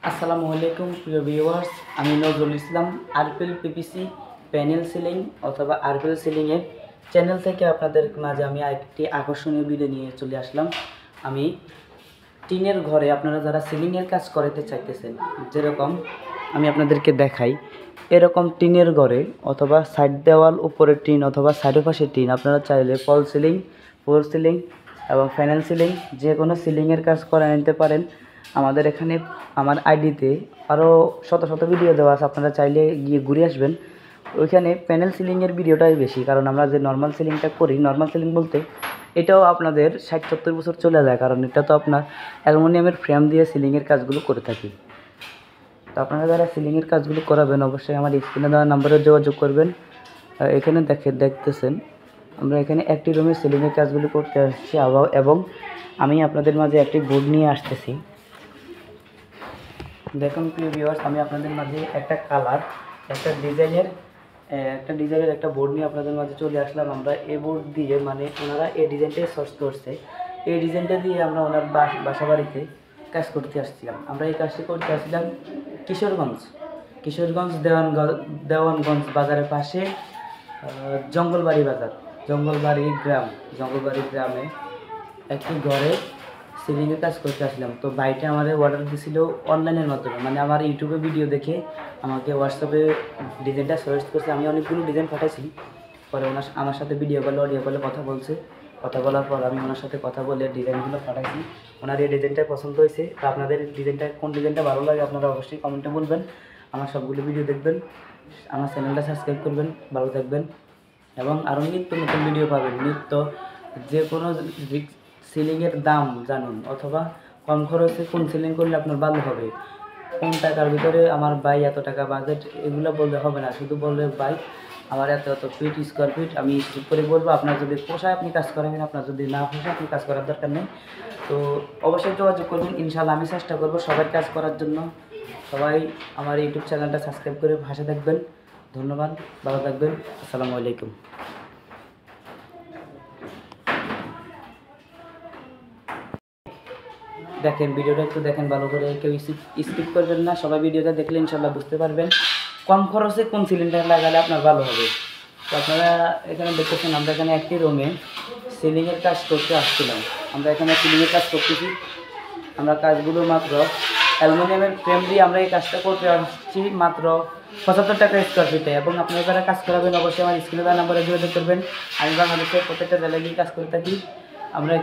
আসসালামু আলাইকুম প্রিয় ভিউয়ার্স, আমি Nazrul Islam RPL PPC panel ceiling অথবা আরপিএল সিলিংয়ের চ্যানেল থেকে আপনাদের মাঝে আমি একটি আকর্ষণীয় ভিডিও নিয়ে চলে আসলাম। আমি টিনের ঘরে আপনারা যারা সিলিংয়ের কাজ করাতে চাইতেছেন, যেরকম আমি আপনাদেরকে দেখাই, এরকম টিনের ঘরে অথবা সাইড দেওয়াল উপরে টিন অথবা সাইডের পাশে টিন আপনারা চাইলে ফল সিলিং, ফ্লোর সিলিং এবং প্যানেল সিলিং যে কোনো সিলিংয়ের কাজ করে নিতে পারেন। আমাদের এখানে আমার আইডিতে আরও শত শত ভিডিও দেওয়া আছে, আপনারা চাইলে গিয়ে ঘুরে আসবেন। ওইখানে প্যানেল সিলিংয়ের ভিডিওটাই বেশি, কারণ আমরা যে নর্মাল সিলিংটা করি, নর্মাল সিলিং বলতে এটাও আপনাদের 60-70 বছর চলে যায়, কারণ এটা তো আপনার অ্যালুমিনিয়ামের ফ্রেম দিয়ে সিলিংয়ের কাজগুলো করে থাকি। তো আপনারা যারা সিলিংয়ের কাজগুলো করাবেন অবশ্যই আমার স্ক্রিনে দেওয়া নাম্বারে যোগাযোগ করবেন। এখানে দেখতেছেন আমরা এখানে একটি রুমে সিলিংয়ের কাজগুলো করতে আসছি, এবং আমি আপনাদের মাঝে একটি বোর্ড নিয়ে আসতেছি। দেখুন প্রিয় ভিউয়ার্স, আমি আপনাদের মাঝে একটা কালার, একটা ডিজাইনের একটা বোর্ড নিয়ে আপনাদের মাঝে চলে আসলাম। আমরা এই বোর্ড দিয়ে, মানে ওনারা এই ডিজাইনটাই সার্চ করছে, এই ডিজাইনটা দিয়ে আমরা ওনার বাসা বাড়িতে কাজ করতে আসছিলাম। আমরা এই কাজটি করতে আসছিলাম কিশোরগঞ্জ দেওয়ানগঞ্জ বাজারের পাশে জঙ্গলবাড়ি গ্রামে একটি ঘরে সিলিংয়ের কাজ করতে আসলাম। তো বাইরে আমাদের অর্ডার দিয়েছিল অনলাইনের মাধ্যমে, মানে আমার ইউটিউবে ভিডিও দেখে আমাকে হোয়াটসঅ্যাপে ডিজাইনটা সাজেস্ট করছে। আমি অনেকগুলো ডিজাইন পাঠাইছি, পরে আমার সাথে ভিডিও কলে অডিও কলে কথা বলার পর আমি ওনার সাথে কথা বলে ডিজাইনগুলো পাঠাইছি। ওনার এই ডিজাইনটা পছন্দ হয়েছে। তো আপনাদের কোন ডিজাইনটা ভালো লাগে আপনারা অবশ্যই কমেন্টে বলবেন। আমার সবগুলো ভিডিও দেখবেন, আমার চ্যানেলটা সাবস্ক্রাইব করবেন। ভালো থাকবেন এবং আরও নিত্য নতুন ভিডিও পাবেন। যে কোনো সিলিংয়ের দাম জানুন, অথবা কম খরচে কোন সিলিং করলে আপনার ভালো হবে, কোন টাকার ভিতরে আমার ভাই এত টাকা বাজেট, এগুলো বললে হবে না। শুধু বললে ভাই আমার এত ফিট স্কোয়ার ফিট, আমি স্টিক করে বলবো। আপনার যদি পোষায় আপনি কাজ করাবেন, আপনার যদি না পোষায় আপনি কাজ করার দরকার নেই। তো অবশ্যই যোগাযোগ করবেন, ইনশাল্লাহ আমি চেষ্টা করবো সবার কাজ করার জন্য। সবাই আমার ইউটিউব চ্যানেলটা সাবস্ক্রাইব করে পাশে থাকবেন। ধন্যবাদ, ভালো থাকবেন। আসসালামু আলাইকুম। দেখেন ভিডিওটা একটু দেখেন ভালো করে, কেউ স্কিপ করবেন না। সবাই ভিডিওটা দেখলে ইনশাল্লাহ বুঝতে পারবেন কম খরচে কোন সিলিন্ডার লাগালে আপনার ভালো হবে। তো আপনারা এখানে দেখতেছেন আমরা এখানে একটি রুমে সিলিংয়ের কাজ করতে আসছিলাম। আমরা এখানে সিলিংয়ের কাজ করতেছি। আমরা কাজগুলো মাত্র অ্যালুমিনিয়ামের ফ্রেম দিয়ে আমরা এই কাজটা করতে আসছি মাত্র 75 টাকা স্কোয়ার ফিটে। এবং আপনারা যারা কাজ করাবেন অবশ্যই আমার স্ক্রিনে দেওয়া নাম্বারে যোগাযোগ করবেন। আমি বাংলাদেশের প্রত্যেকটা জেলায় গিয়ে কাজ করে থাকি। আমরা